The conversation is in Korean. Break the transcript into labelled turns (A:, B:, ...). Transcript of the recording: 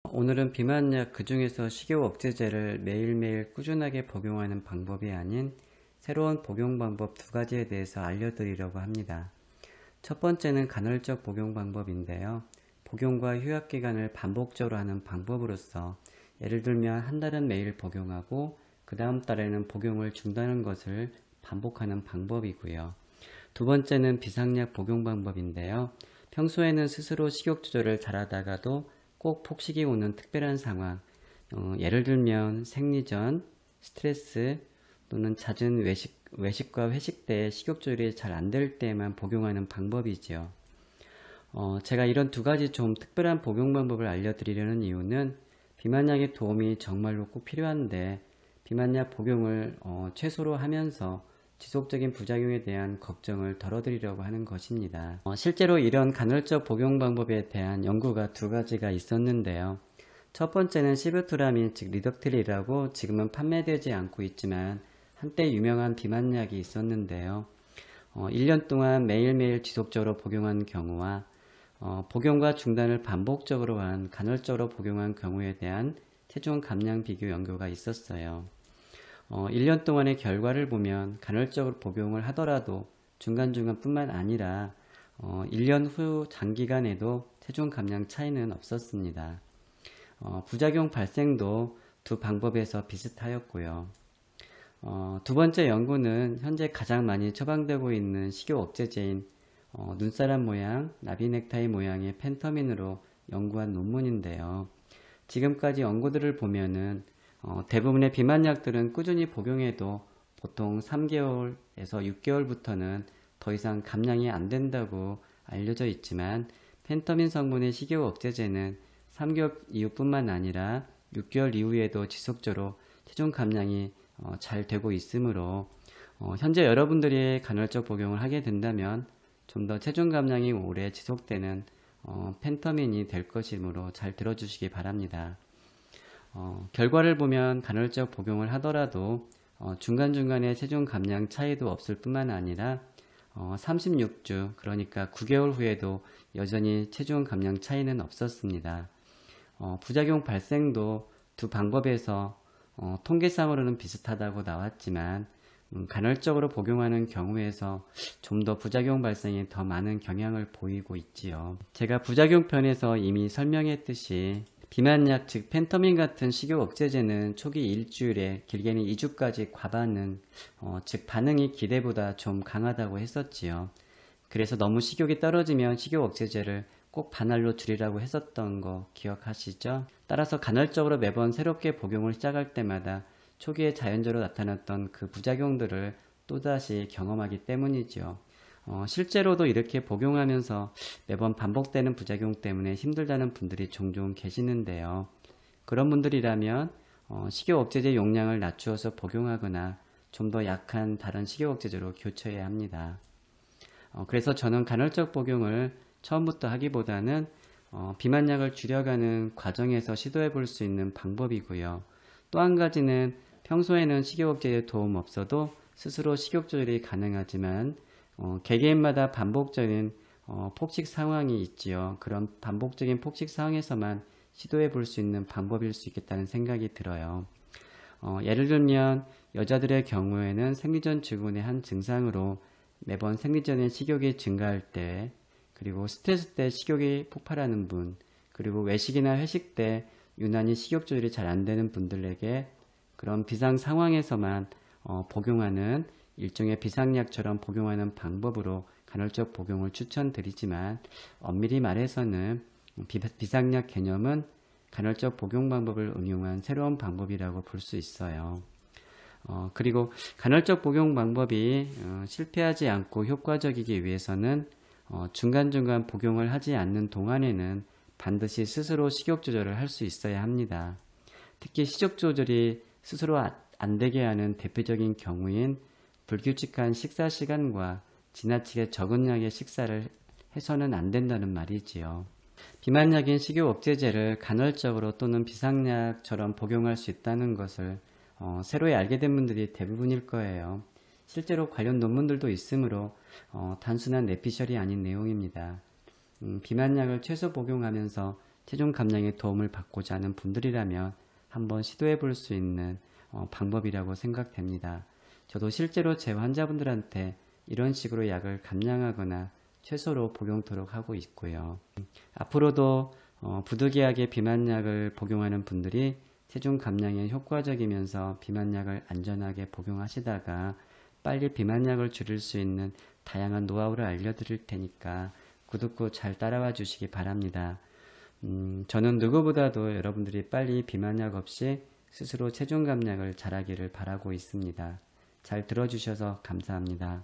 A: 오늘은 비만약 그중에서 식욕 억제제를 매일매일 꾸준하게 복용하는 방법이 아닌 새로운 복용 방법 두 가지에 대해서 알려드리려고 합니다. 첫 번째는 간헐적 복용 방법인데요. 복용과 휴약 기간을 반복적으로 하는 방법으로서 예를 들면 한 달은 매일 복용하고 그 다음 달에는 복용을 중단하는 것을 반복하는 방법이고요. 두 번째는 비상약 복용 방법인데요. 평소에는 스스로 식욕 조절을 잘하다가도 꼭 폭식이 오는 특별한 상황, 예를 들면 생리전, 스트레스 또는 잦은 외식과 회식 때 식욕 조절이 잘 안 될 때만 복용하는 방법이지요. 제가 이런 두 가지 좀 특별한 복용 방법을 알려드리려는 이유는 비만약의 도움이 정말로 꼭 필요한데 비만약 복용을 최소로 하면서 지속적인 부작용에 대한 걱정을 덜어드리려고 하는 것입니다. 실제로 이런 간헐적 복용 방법에 대한 연구가 두 가지가 있었는데요. 첫 번째는 시부투라민 즉 리덕트리라고 지금은 판매되지 않고 있지만 한때 유명한 비만약이 있었는데요. 1년 동안 매일매일 지속적으로 복용한 경우와 복용과 중단을 반복적으로 한 간헐적으로 복용한 경우에 대한 체중 감량 비교 연구가 있었어요. 1년 동안의 결과를 보면 간헐적으로 복용을 하더라도 중간중간 뿐만 아니라 1년 후 장기간에도 체중 감량 차이는 없었습니다. 부작용 발생도 두 방법에서 비슷하였고요. 두 번째 연구는 현재 가장 많이 처방되고 있는 식욕 억제제인 눈사람 모양, 나비 넥타이 모양의 펜터민으로 연구한 논문인데요. 지금까지 연구들을 보면은 대부분의 비만약들은 꾸준히 복용해도 보통 3개월에서 6개월부터는 더 이상 감량이 안 된다고 알려져 있지만 펜터민 성분의 식욕 억제제는 3개월 이후뿐만 아니라 6개월 이후에도 지속적으로 체중 감량이 잘 되고 있으므로 현재 여러분들이 간헐적 복용을 하게 된다면 좀 더 체중 감량이 오래 지속되는 펜터민이 될 것이므로 잘 들어주시기 바랍니다. 결과를 보면 간헐적 복용을 하더라도 중간중간에 체중 감량 차이도 없을 뿐만 아니라 36주 그러니까 9개월 후에도 여전히 체중 감량 차이는 없었습니다. 부작용 발생도 두 방법에서 통계상으로는 비슷하다고 나왔지만 간헐적으로 복용하는 경우에서 좀 더 부작용 발생에 더 많은 경향을 보이고 있지요. 제가 부작용편에서 이미 설명했듯이 비만약 즉 펜터민 같은 식욕 억제제는 초기 일주일에 길게는 2주까지 과반응 즉 반응이 기대보다 좀 강하다고 했었지요. 그래서 너무 식욕이 떨어지면 식욕 억제제를 꼭 반할로 줄이라고 했었던 거 기억하시죠? 따라서 간헐적으로 매번 새롭게 복용을 시작할 때마다 초기에 자연적으로 나타났던 그 부작용들을 또다시 경험하기 때문이죠. 실제로도 이렇게 복용하면서 매번 반복되는 부작용 때문에 힘들다는 분들이 종종 계시는데요. 그런 분들이라면 식욕 억제제 용량을 낮추어서 복용하거나 좀 더 약한 다른 식욕 억제제로 교체해야 합니다. 그래서 저는 간헐적 복용을 처음부터 하기보다는 비만약을 줄여가는 과정에서 시도해 볼 수 있는 방법이고요. 또 한 가지는 평소에는 식욕 억제에 도움 없어도 스스로 식욕 조절이 가능하지만 개개인마다 반복적인 폭식 상황이 있지요. 그런 반복적인 폭식 상황에서만 시도해 볼 수 있는 방법일 수 있겠다는 생각이 들어요. 예를 들면 여자들의 경우에는 생리전 증후군의 한 증상으로 매번 생리전에 식욕이 증가할 때, 그리고 스트레스 때 식욕이 폭발하는 분, 그리고 외식이나 회식 때 유난히 식욕 조절이 잘 안 되는 분들에게 그런 비상 상황에서만 복용하는 일종의 비상약처럼 복용하는 방법으로 간헐적 복용을 추천드리지만 엄밀히 말해서는 비상약 개념은 간헐적 복용 방법을 응용한 새로운 방법이라고 볼 수 있어요. 그리고 간헐적 복용 방법이 실패하지 않고 효과적이기 위해서는 중간중간 복용을 하지 않는 동안에는 반드시 스스로 식욕 조절을 할 수 있어야 합니다. 특히 식욕 조절이 스스로 안 되게 하는 대표적인 경우인 불규칙한 식사 시간과 지나치게 적은 양의 식사를 해서는 안 된다는 말이지요. 비만약인 식욕 억제제를 간헐적으로 또는 비상약처럼 복용할 수 있다는 것을 새로이 알게 된 분들이 대부분일 거예요. 실제로 관련 논문들도 있으므로 단순한 내피셜이 아닌 내용입니다. 비만약을 최소 복용하면서 체중 감량에 도움을 받고자 하는 분들이라면 한번 시도해 볼 수 있는 방법이라고 생각됩니다. 저도 실제로 제 환자분들한테 이런 식으로 약을 감량하거나 최소로 복용토록 하고 있고요. 앞으로도 부득이하게 비만약을 복용하는 분들이 체중 감량에 효과적이면서 비만약을 안전하게 복용하시다가 빨리 비만약을 줄일 수 있는 다양한 노하우를 알려드릴 테니까 구독 후 잘 따라와 주시기 바랍니다. 저는 누구보다도 여러분들이 빨리 비만약 없이 스스로 체중 감량을 잘하기를 바라고 있습니다. 잘 들어주셔서 감사합니다.